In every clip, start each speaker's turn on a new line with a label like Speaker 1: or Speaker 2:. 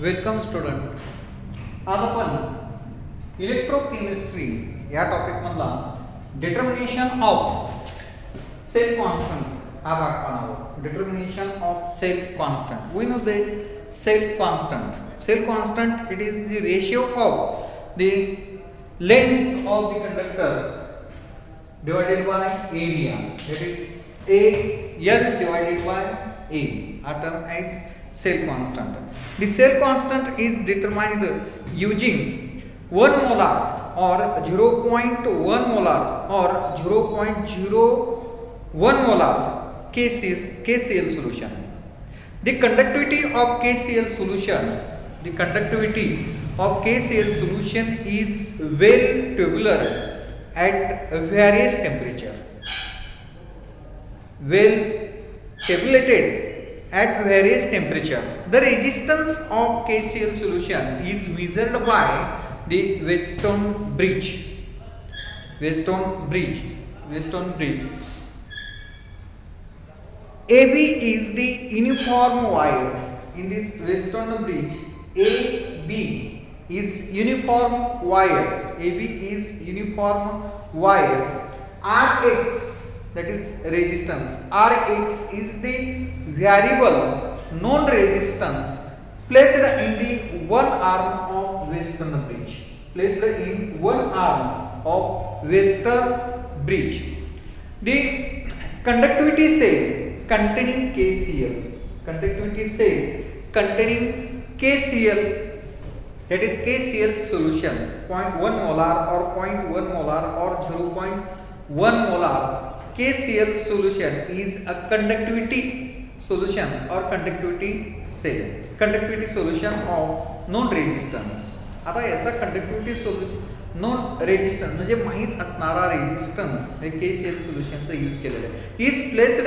Speaker 1: Welcome student. आज आपण electrochemistry या टॉपिकमधला डिटर्मिनेशन ऑफ सेल कॉन्स्टंट हा भाग पाहणार आहोत. Determination of cell constant. We know the cell constant. Cell constant it is the ratio of the length of the conductor divided by area, that is A L divided by A are termed as cell constant. The cell constant is determined using 1 molar or 0.1 molar or 0.01 molar KCl solution. The conductivity of KCl solution is well tubular at various temperature. Well tabulated at various temperature. The resistance of KCl solution is measured by the Wheatstone bridge. AB is the uniform wire. In this Wheatstone bridge, AB is uniform wire. AB is uniform wire. Rx, that is resistance. Rx is the variable known resistance placed in the one arm of Wheatstone bridge. The conductivity cell containing KCl. That is KCl solution 0.1 molar or 0.1 molar or 0.1 molar KCl solution is a conductivity solutions or conductivity solution of known resistance. आता याचा conductivity solution known resistance म्हणजे माहित असणारा resistance हे KCl सोल्युशनचा use केलेला आहे. is placed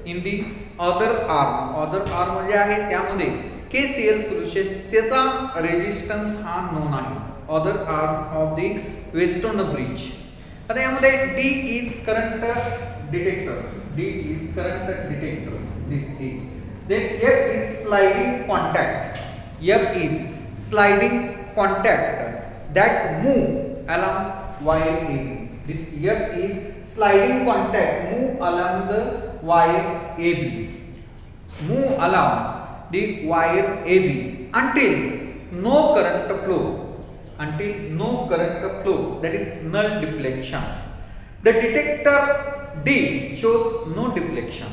Speaker 1: in the other arm. other arm म्हणजे आहे त्यामध्ये KCl सोल्युशन त्याचा रेजिस्टन्स हा नोन आहे. other arm of the Wheatstone bridge. आता यामध्ये D is current detector. This is. Then F is sliding contact that move along wire AB. This F is sliding contact move along the wire AB. Move along the wire AB until no current flow. That is null deflection. The detector D shows no deflection.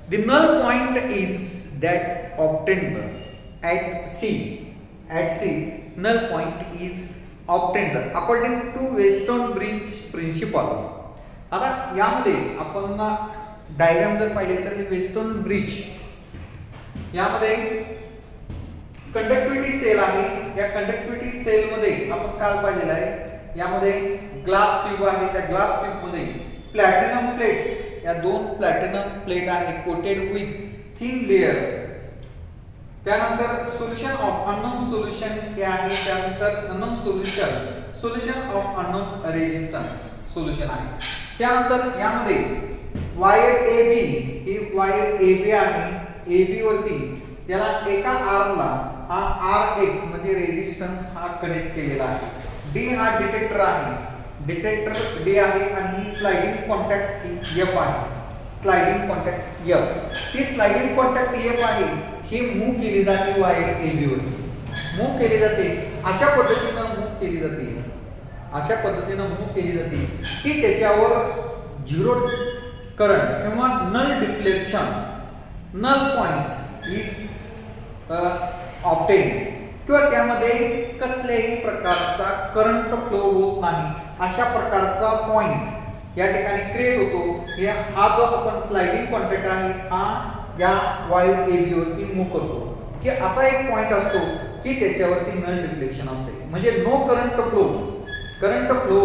Speaker 1: The null point is that obtained at C. Null point is obtained according to Wheatstone bridge principle. आता यामध्ये आपण diagram जर पाहिले तर Wheatstone bridge यामध्ये conductivity sale आहे. या conductivity sale मध्ये आपण काल पाहिलेलं आहे यामध्ये ग्लास ट्यूब आहे. त्या ग्लास ट्यूब मध्ये प्लॅटिनम प्लेट्स या दोन प्लॅटिनम प्लेट आहे कोटेड विथ थिन लेयर. त्यानंतर सोल्युशन ऑफ अननोन सोल्युशन हे आहे. त्यानंतर unknown solution of unknown resistance solution आहे. त्यानंतर यामध्ये वायर AB ही वायर AB आहे. AB वरती त्याला एका आर्मला हा Rx म्हणजे रेजिस्टन्स हा कनेक्ट केलेला आहे. D हा डिटेक्टर आहे. डिटेक्टर D आहे आणि ही स्लाइडिंग कॉन्टॅक्ट F आहे. ही स्लाइडिंग कॉन्टॅक्ट F आहे. ही मूव केली जाते वायर AB वरती. अशा पद्धतीने मूव केली जाते की त्याच्यावर झिरो करंट किंवा null deflection null point is obtain किंवा त्यामध्ये कसल्याही प्रकारचा करंट फ्लो होत नाही अशा प्रकारचा पॉइंट या ठिकाणी क्रिएट होतो. हा जो आपण स्लाइडिंग कॉन्टॅक्ट आहे हा या वायर AB वरती मूव करतो की असा एक पॉइंट असतो की त्याच्यावरती नल डिफ्लेक्शन असते म्हणजे नो करंट फ्लो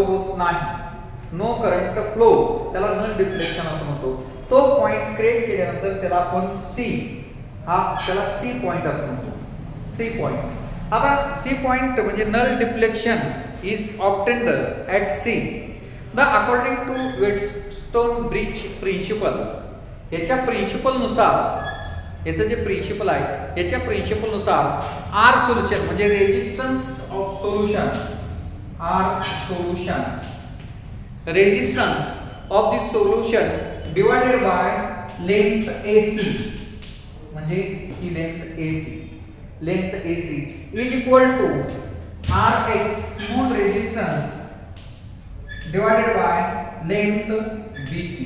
Speaker 1: होत नाही. नो करंट फ्लो त्याला नल डिफ्लेक्शन असं म्हणतो. तो पॉइंट क्रिएट केल्यानंतर त्याला आपण त्याला C पॉइंट असं म्हणतो. आता C पॉइंट म्हणजे null deflection is obtained at C. According to Wheatstone bridge principle याच्या प्रिन्सिपल नुसार याचं जे प्रिन्सिपल आहे याच्या प्रिन्सिपलनुसार आर सोल्युशन म्हणजे resistance of solution, R solution resistance of the solution divided by length AC म्हणजे ही length AC is equal to Rx known resistance divided by length BC.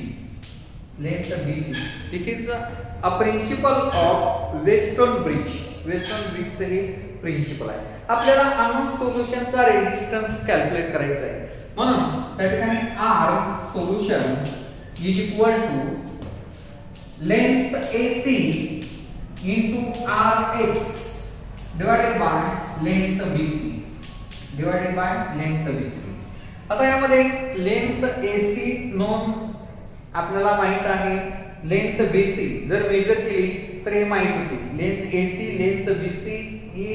Speaker 1: This is a principle of Weston bridge. Weston bridge हे principal आहे. आपल्याला unknown सोल्युशनचा resistance calculate करायचा आहे. म्हणून त्या ठिकाणी R solution is equal to length AC into Rx divided by length BC. आता यामध्ये लेंथ AC नोन आपल्याला माहित आहे, लेंथ BC जर मेजर केली तर हे माहित होते. लेंथ AC लेंथ BC ही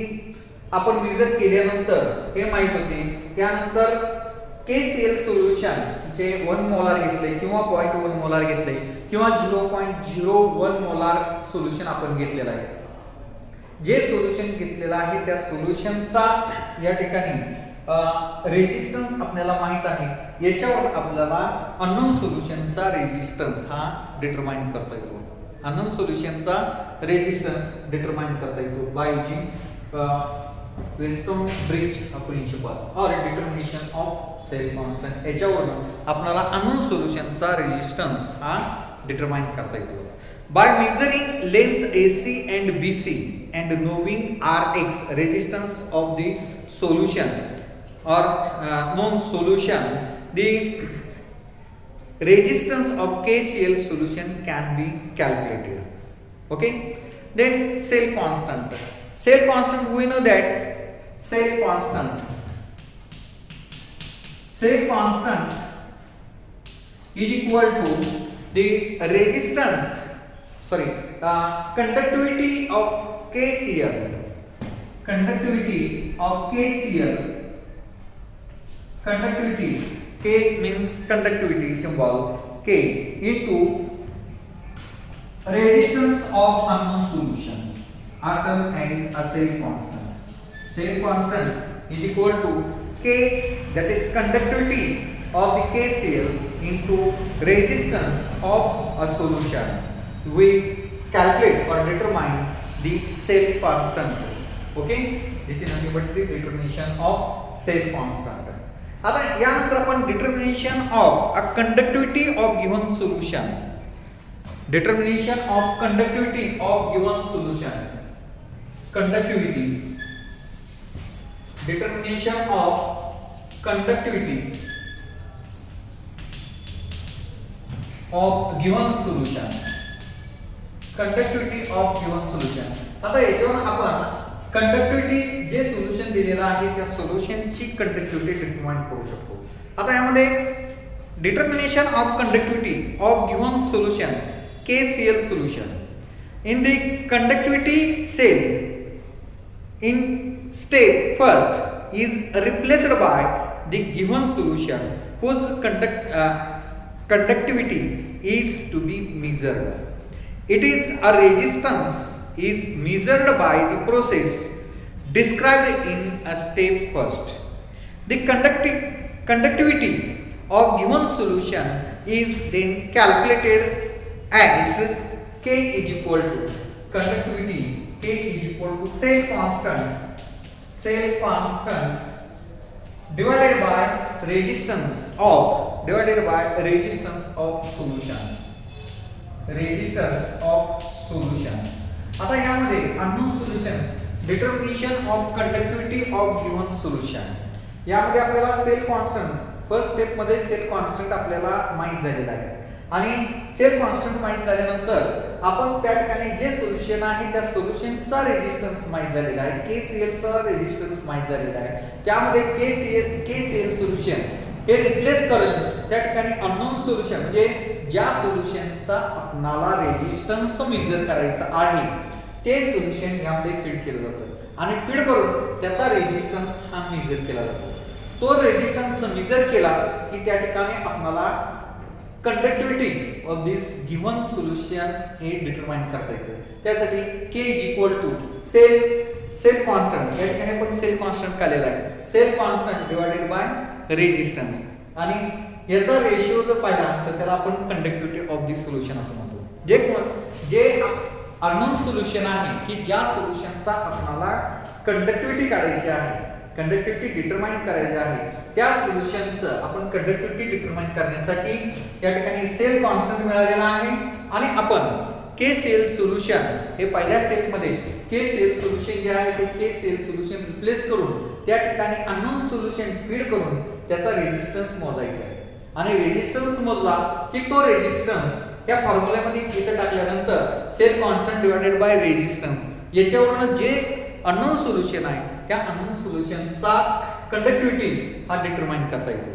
Speaker 1: आपण मेजर केल्यानंतर हे माहित होते. त्यानंतर KCl सोल्युशन जे 1 मोलार घेतले किंवा 0.1 मोलार घेतले किंवा 0.01 मोलार सोल्युशन आपण घेतलेलं आहे. जे सोल्युशन घेतलेलं आहे त्या सोल्युशनचा या ठिकाणी रेजिस्टन्स आपल्याला माहित आहे. याच्यावर आपल्याला अननोन सोल्युशनचा रेजिस्टन्स हा डिटरमाइन करता येतो. अननोन सोल्युशनचा रेजिस्टन्स डिटरमाइन करता येतो by using Wheatstone bridge principle और डिटर्मिनेशन ऑफ सेल कॉन्स्टंट. याच्यावरून आपल्याला अननोन सोल्युशनचा रेजिस्टन्स हा डिटरमाइन करता येतो. By measuring length AC and BC and knowing Rx resistance of the solution or known solution, the resistance of KCl solution can be calculated. Okay. Then cell constant. Cell constant, we know that cell constant is equal to the resistance. Conductivity of KCl. Conductivity K means conductivity symbol K into resistance of unknown solution are termed as a cell constant. Cell constant is equal to K, that is conductivity of the KCl into resistance of a solution. We calculate or determine the cell constant. Okay, this is nothing but the determination of cell constant. आता यानंतर आपण determination of a conductivity of given solution. Determination of conductivity of given solution. Determination of conductivity of given solution. आता याच्यावर आपण conductivity जे solution दिलेलं आहे त्या सोल्युशनची कंडक्टिव्हिटी डिटरमाइन करू शकतो. आता यामध्ये determination of conductivity of given solution KCl solution in the conductivity cell in step first is replaced by the given solution whose conductivity is to be measured. It is a resistance is measured by the process described in a step first. The conductivity of given solution is then calculated as K is equal to conductivity K is equal to cell constant divided by resistance of solution. आता यामध्ये unknown solution determination of conductivity of given solution यामध्ये आपल्याला sale constant first step मध्ये sale constant आपल्याला माहित झालेला आहे आणि सेल कॉन्स्टंट माहित झाल्यानंतर आपण त्या ठिकाणी जे सोल्युशन आहे त्या सोल्युशनचा रेजिस्टन्स माहित झालेला आहे KCl चा रेजिस्टन्स माहित झालेला आहे त्यामध्ये KCl सोल्युशन हे रिप्लेस करेल त्या ठिकाणी अननोन सोल्युशन म्हणजे ज्या सोल्युशनचा आपणाला रेजिस्टन्स मेजर करायचा आहे ते सोल्युशन यामध्ये फीड केलं जातं आणि फीड करून त्याचा रेजिस्टन्स हा मेजर केला जातो. तो रेजिस्टन्स मेजर केला की त्या ठिकाणी आपल्याला conductivity of this given solution हे डिटरमाइन करता येतं. त्यासाठी K is equal to cell constant, या ठिकाणी आपण सेल कॉन्स्टंट काढलेला आहे, cell constant divided by resistance, आणि याचा रेशिओ जर पाहिला तर त्याला आपण कंडक्टिव्हिटी ऑफ दिस सोल्युशन असं म्हणतो. जे अननोन सोल्युशन आहे की ज्या सोल्युशनचा आपल्याला कंडक्टिव्हिटी काढायची आहे, कंडक्टिव्हिटी डिटरमाइन करायची आहे, त्या सोल्युशनचं आपण कंडक्टिव्हिटी डिटरमाइन करण्यासाठी या ठिकाणी सेल कॉन्स्टंट मिळालेला आहे, आणि आपण के सेल सोल्युशन हे पहिल्या स्टेप मध्ये के सेल सोल्युशन जे आहे ते के सेल सोल्युशन रिप्लेस करून त्या ठिकाणी अननोन सोल्युशन फीड करून त्याचा रेजिस्टन्स मोजायचा आहे, आणि रेजिस्टन्स मोजला की तो रेजिस्टन्स या फॉर्म्युल्यामध्ये इथे टाकल्यानंतर cell constant divided by resistance याच्यावरून जे अननोन सोल्युशन आहे त्या अननोन सोल्युशनचा कंडक्टिव्हिटी हा डिटरमाइन करता येतो.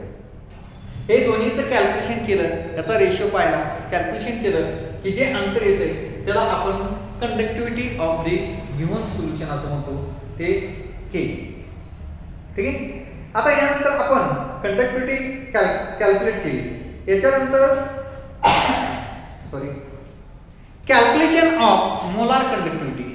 Speaker 1: हे दोन्हीचं कॅल्क्युलेशन केलं, याचा रेशिओ पाहिला, कॅल्क्युलेशन केलं की जे आन्सर येते त्याला आपण conductivity of the given solution असं म्हणतो, ते के. ठीक आहे. आता यानंतर आपण कंडक्टिव्हिटी कॅल्क्युलेट केली, याच्यानंतर calculation of molar conductivity,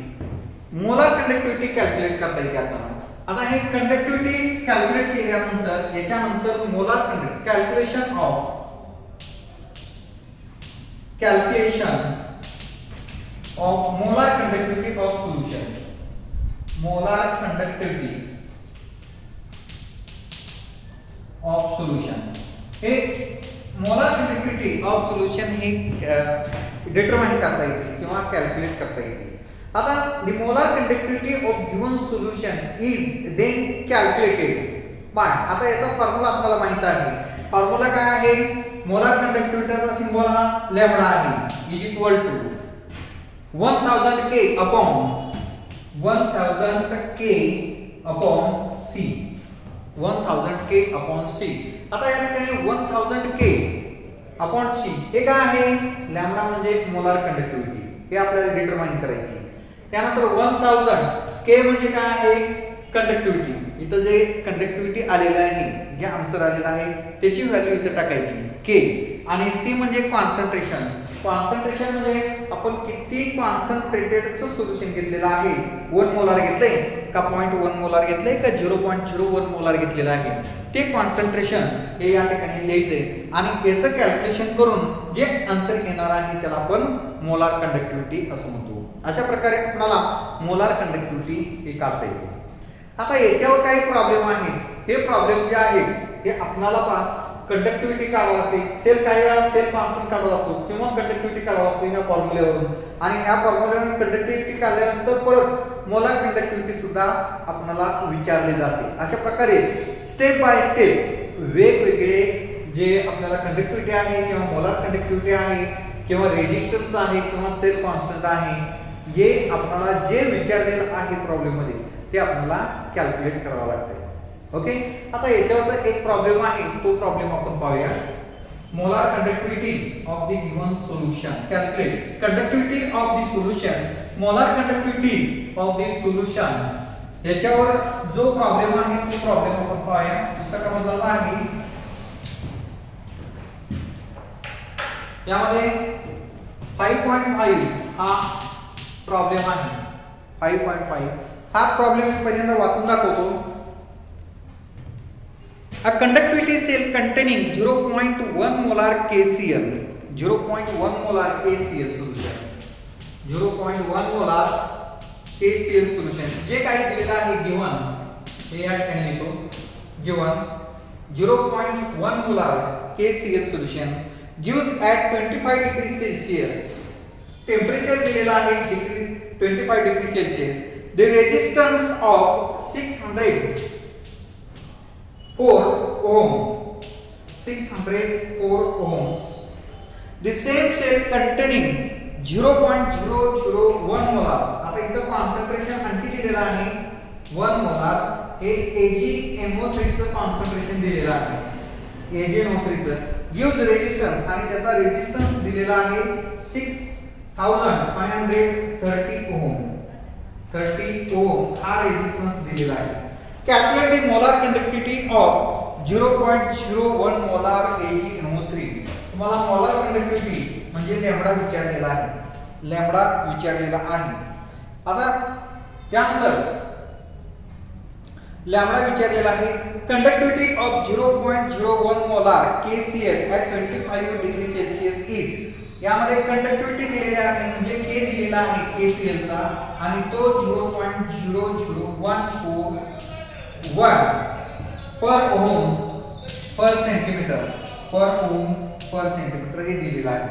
Speaker 1: molar conductivity calculate करता येते आपल्याला. आता हे कंडक्टिव्हिटी कॅल्क्युलेट केल्यानंतर याच्यानंतर molar calculation of molar conductivity of solution, molar conductivity of solution, हे मोलार कंडक्टिव्हिटी ऑफ सोल्युशन हे डिटरमाइन करता येते किंवा कॅल्क्युलेट करता येते. आता the molar conductivity of given solution is then calculated by, आता याचा फॉर्म्युला आपल्याला माहित आहे. फॉर्म्युला काय आहे? मोलार कंडक्टिव्हिटीचा सिंबल हा लॅम्बडा आहे, is equal to 1000 K upon 1000 K upon C, 1000 K upon C. आता या ठिकाणी 1000 K अपॉन C हे काय आहे? लॅम्बडा म्हणजे मोलार कंडक्टिव्हिटी, हे आपल्याला डिटरमाइन करायची. त्यानंतर 1000 K म्हणजे काय आहे? कंडक्टिव्हिटी. इथं जे कंडक्टिव्हिटी आलेलं आहे, जे आन्सर आलेला आहे त्याची व्हॅल्यू इथं टाकायची K, आणि C म्हणजे कॉन्सन्ट्रेशन. कॉन्सन्ट्रेशन म्हणजे आपण किती कॉन्सन्ट्रेटेडचं सोल्युशन घेतलेलं आहे, 1 मोलार घेतलंय का 0.1 मोलार घेतलंय का 0.01 मोलार घेतलेलं आहे, ते कॉन्सन्ट्रेशन हे या ठिकाणी लिहायचंय, आणि याचं कॅल्क्युलेशन करून जे आन्सर येणार आहे त्याला आपण मोलार कंडक्टिव्हिटी असं म्हणतो. अशा प्रकारे आपल्याला मोलार कंडक्टिव्हिटी हे काढता येते. आता याच्यावर काही प्रॉब्लेम आहेत, हे प्रॉब्लेम जे आहेत हे आपल्याला कंडक्टिव्हिटी काढावं लागते, सेल काही वेळा सेल कॉन्स्टंट काढावा लागतो किंवा कंडक्टिव्हिटी काढावा लागतो ह्या फॉर्म्युल्यावरून, आणि ह्या फॉर्म्युल्यावरून कंडक्टिव्हिटी काढल्यानंतर परत मोलार कंडक्टिव्हिटी सुद्धा आपल्याला विचारली जाते. अशा प्रकारे स्टेप बाय स्टेप वेगवेगळे जे आपल्याला कंडक्टिव्हिटी आहे किंवा मोलार कंडक्टिव्हिटी आहे किंवा रेजिस्टन्स आहे किंवा सेल कॉन्स्टंट आहे, हे आपल्याला जे विचारलेलं आहे प्रॉब्लेम मध्ये ते आपल्याला कॅल्क्युलेट करावं लागते. ओके. आता याच्यावरचा एक प्रॉब्लेम आहे, तो प्रॉब्लेम आपण पाहूया. Molar conductivity of the given solution, calculate conductivity of the solution, molar conductivity of the solution. याच्यावर जो प्रॉब्लेम आहे तो प्रॉब्लेम आपण पाहूया. दुसरा क्रमांकाचा आहे, यामध्ये 5.5 हा प्रॉब्लेम आहे. 5.5 हा प्रॉब्लेम मी पहिल्यांदा वाचून दाखवतो. A conductivity cell containing 0.1 molar KCl, 0.1 molar KCl solution, 0.1 molar KCl solution, जे काही दिलेलं आहे गिव्हन, हे या ठिकाणी लिहितो. Given 0.1 molar KCl solution gives at 25 degree Celsius, temperature दिलेलं आहे 25 degree Celsius. The resistance of 604 ohm, 604 ohms. The same cell containing 0.001 molar. आता इथं कॉन्सन्ट्रेशन आणखी दिलेलं आहे 1 मोलार, हे AgNO3 चं कॉन्सन्ट्रेशन दिलेलं आहे. AgNO3 चं gives resistance, आणि त्याचा रेजिस्टन्स दिलेला आहे 6530 ohm, 30 ohm हा रेजिस्टन्स दिलेला आहे. Calculate the molar conductivity of 0.01 molar AgNO3. तुम्हाला मोलार कंडक्टिव्हिटी म्हणजे लॅम्बडा विचारलेला आहे, लॅम्बडा विचारलेला आहे. आता त्यानंतर लॅम्बडा विचारलेला आहे. Conductivity of 0.01 molar KCl at 25 degree Celsius is. यामध्ये कंडक्टिव्हिटी दिलेली आहे म्हणजे K दिलेला आहे KCl चा आणि तो 0.00141 पर ओहम पर सेंटीमीटर हे दिलेलं आहे.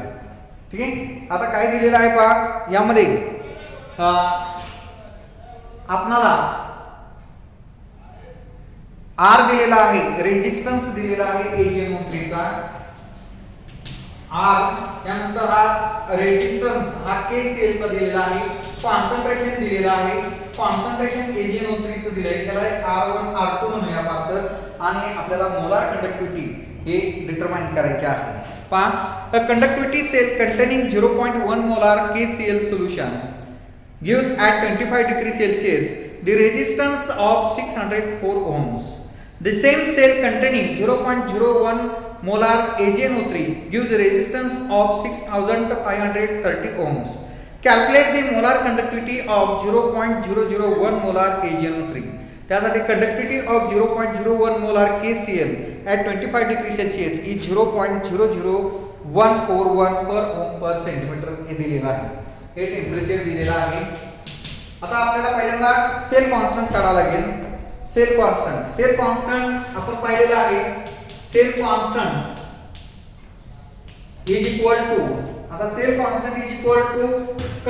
Speaker 1: ठीक आहे. आता काय दिलेलं आहे पहा, यामध्ये आपणाला R दिलेला आहे, रेजिस्टन्स दिलेला आहे AgNO3 चा R. त्यानंतर हा रेजिस्टन्स हा KCl चा दिलेला आहे, कॉन्सन्ट्रेशन दिलेला आहे, कॉन्सन्ट्रेशन AgNO3 चं दिले आहे, त्याला R1 R2 म्हणूया फक्त, आणि आपल्याला मोलार कंडक्टिव्हिटी हे डिटरमाइन करायचे आहे. पहा, a conductivity cell containing 0.1 molar KCl solution gives at 25 degrees Celsius the resistance of 604 ohms. The same cell containing 0.01 molar AgNO3 gives a resistance of 6530 ohms. Calculate the molar conductivity of 0.001 molar AgNO3. त्यासाठी conductivity of 0.01 molar KCl at 25 degree Celsius is 0.00141 per ohm per centimetre हे दिलेलं आहे. हे temperature दिलेलं आहे. आता आपल्याला पहिल्यांदा सेल कॉन्स्टंट काढावा लागेल. सेल कॉन्स्टंट आपण पाहिलेला आहे. Cell constant is equal to, आता cell constant is equal to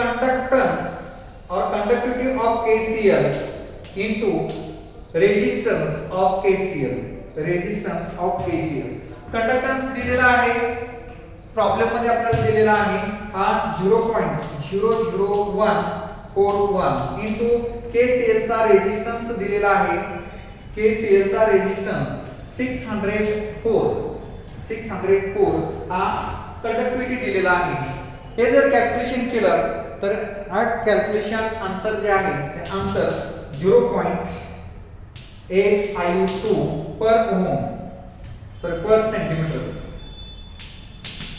Speaker 1: conductance और conductivity of KCl into resistance of KCl. Conductance दिलेला आहे, प्रॉब्लेम मध्ये आपल्याला दिलेला आहे हा 0.00141 into KCl चा रेजिस्टन्स दिलेला आहे. KCl चा रेजिस्टन्स 604 हा कंडक्टिव्हिटी दिलेला आहे. हे जर कॅल्क्युलेशन केलं तर हा कॅल्क्युलेशन आन्सर जे आहे ते आन्सर 0.852 पर ओहम पर सेंटीमीटर.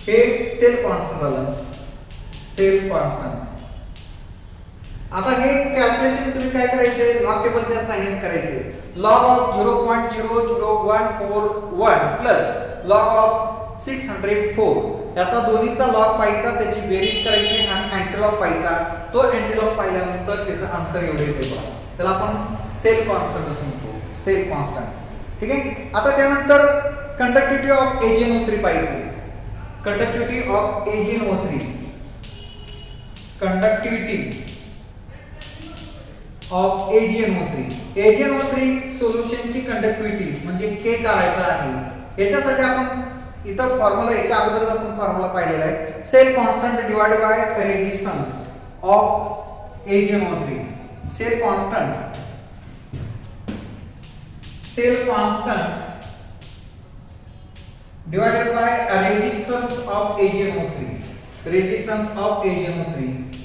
Speaker 1: हे सेल कॉन्स्टंट आलं, सेल कॉन्स्टंट. आता हे कॅल्क्युलेशन तुम्ही काय करायचे, लॉग टेबलच्या सहाय्याने करायचे. Log of 0.00141 plus log of 604 याचा दोन्हीचा लॉग पाहायचा, त्याची बेरीज करायची आणि अँटीलॉग पाहायचा. तो अँटीलॉग पाहिल्यानंतर त्याचा आन्सर एवढे येते बघा. त्याला आपण सेल कॉन्स्टंट असं म्हणतो, सेल कॉन्स्टंट. ठीक आहे. आता त्यानंतर कंडक्टिव्हिटी ऑफ AgNO3 पाहिजे. कंडक्टिव्हिटी ऑफ AgNO3 सोल्युशनची कंडक्टिव्हिटी म्हणजे K काढायचा आहे. याच्यासाठी आपण इथं फॉर्म्युला, याच्या अगोदर आपण फॉर्म्युला पाहिलेला आहे. Cell constant divided by resistance of AgNO3. Cell constant divided by resistance of AgNO3.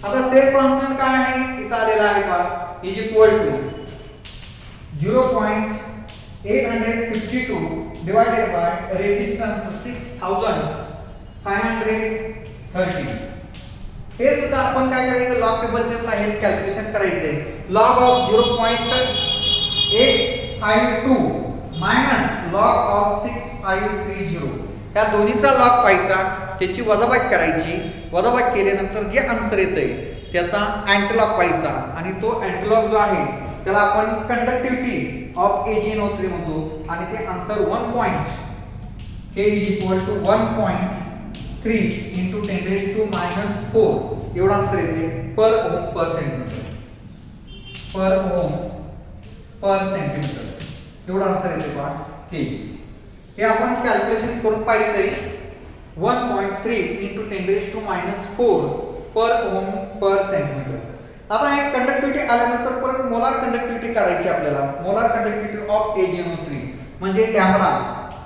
Speaker 1: आता सेल कॉन्स्टंट काय आहे इथं आलेला आहे पहा, is equal to 0.852 divided by resistance 6530. हे सुद्धा आपण काय करायचं, लॉग टेबलच्या सहाय्याने कॅल्क्युलेशन करायचे. Log of 0.852 minus log of 6530 या दोन्हीचा लॉग पाहायचा, त्याची वजाबाकी करायची. वजाबाकी केल्यानंतर जे आन्सर येतंय त्याचा अँटीलॉग पाहायचा आणि तो अँटीलॉग जो आहे त्याला आपण कंडक्टिव्हिटी ऑफ AgNO3 म्हणतो आणि ते answer 1.K is equal to 1.3 into 10⁻⁴ एवढा आन्सर येते पर ओहम पर सेंटीमीटर. एवढा आन्सर येते पहा. हे आपण कॅल्क्युलेशन करून पाहिजे. 1.3 into 10⁻⁴ पर ओहम पर सेंटीमीटर. आता हे कंडक्टिव्हिटी आल्यानंतर परत मोलार कंडक्टिव्हिटी काढायची आपल्याला. मोलार कंडक्टिव्हिटी ऑफ AgNO3 म्हणजे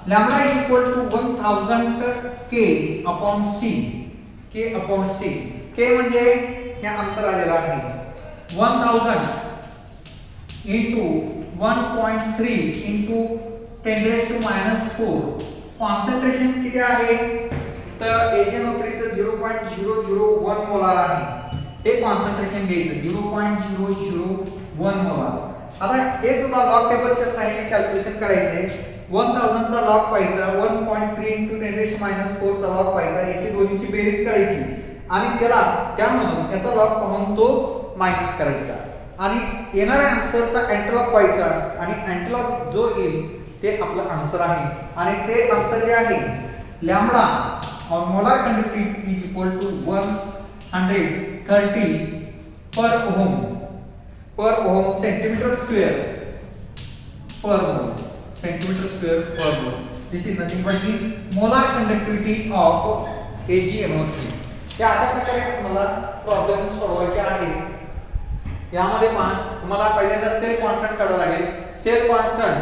Speaker 1: lambda is equal to 1000 K/C. K म्हणजे हे आन्सर आलेला आहे 1000 into 1.3 into 10⁻⁴. कॉन्सन्ट्रेशन किती आहे तर AgNO3 चं 0.001 मोलार आहे, हे कॉन्सन्ट्रेशन घ्यायचं 0.001 मोलार. आता हे सुद्धा लॉग टेबलच्या सहाय्याने कॅल्क्युलेशन करायचंय. 1000 चा लॉग पाहायचा, 1.3 × 10⁻⁴ चा लॉग पाहायचा, याची दोन्हीची बेरीज करायची आणि त्यामधून त्याचा लॉग पाहून तो मायनस करायचा आणि येणाऱ्या आन्सरचा अँटीलॉग पाहायचा आणि अँटीलॉग जो येईल ते आपलं आन्सर आहे. आणि ते आन्सर जे आहे लॅम्बडा और molar conductivity is equal to 130 per ohm centimetre square per mole. This is nothing but the molar conductivity of AgNO3. या अशा प्रकारे तुम्हाला प्रॉब्लेम सोडवायचे आहेत. यामध्ये तुम्हाला पहिल्यांदा सेल कॉन्स्टंट काढावा लागेल. सेल कॉन्स्टंट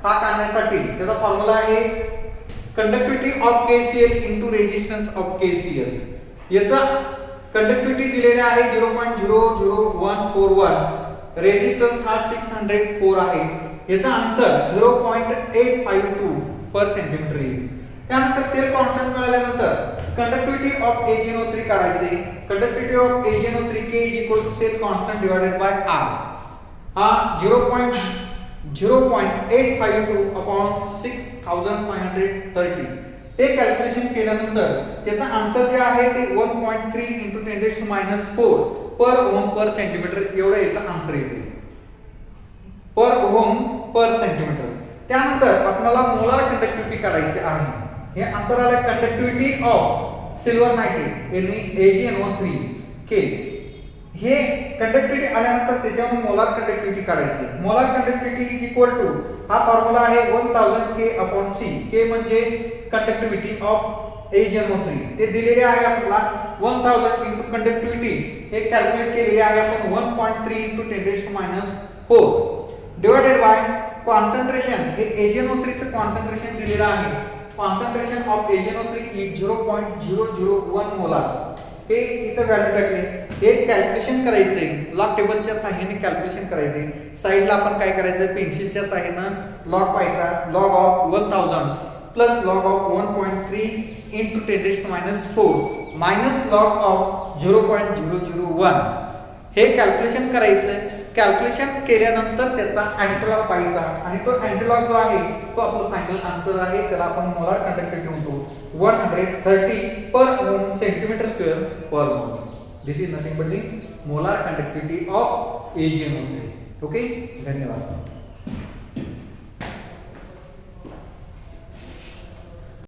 Speaker 1: हा काढण्यासाठी त्याचा फॉर्म्युला आहे conductivity of KCl into resistance of KCl. याचा कंडक्टिविटी दिलेला आहे 0.00141, रेजिस्टन्स हा 604 आहे. याचा आन्सर 0.852 पर सेंटीमीटर येईल. त्यानंतर सेल कॉन्स्टंट मिळाल्यानंतर कंडक्टिविटी ऑफ AgNO3 काढायचे. Conductivity of AgNO3 K is equal to cell constant divided by R. हा 0.0852 अपॉन 6530. हे कॅल्क्युलेशन केल्यानंतर त्याचा आन्सर जे आहे ते 1.3 × 10⁻⁴ पर ओम पर सेंटीमीटर एवढा याचा आन्सर येईल. Per ohm per centimetre. त्यानंतर आपल्याला मोलार कंडक्टिविटी काढायची आहे. हे आन्सर आला conductivity of silver nitrate AgNO3 K. हे कंडक्टिविटी आल्यानंतर त्याच्यावर मोलार कंडक्टिविटी काढायची. Molar conductivity is equal to हा फॉर्म्युला आहे 1000 K/C. K म्हणजे कंडक्टिविटी ऑफ AgNO3. ते दिलेले आहे आपल्याला 1000 * कंडक्टिविटी हे कॅल्क्युलेट केलेले आहे आपण 1.3 × 10⁻⁴ डिवाइडेड बाय कॉन्सन्ट्रेशन. हे AgNO3 चं कॉन्सन्ट्रेशन दिलेलं आहे. Concentration of AgNO3 is 0.001 molar. हे इथं व्हॅल्यू टाकले. हे कॅल्क्युलेशन करायचे लॉग टेबलच्या सहाय्याने कॅल्क्युलेशन करायचे. साइडला आपण काय करायचं पेन्सिलच्या सहाय्याने लॉग पाहायचा. Log of 1000 plus log of 1.3 × 10⁻⁴ minus log of 0.001. हे कॅल्क्युलेशन करायचं. कॅल्क्युलेशन केल्यानंतर त्याचा अँटीलॉग पाहायचा आणि तो अँटीलॉग जो आहे तो आपला फायनल आन्सर आहे. त्याला आपण मोलार कंडक्टिविटी म्हणतो 130 per ohm centimetre square per mole. This is nothing but the molar conductivity of AgNO3. Okay, धन्यवाद.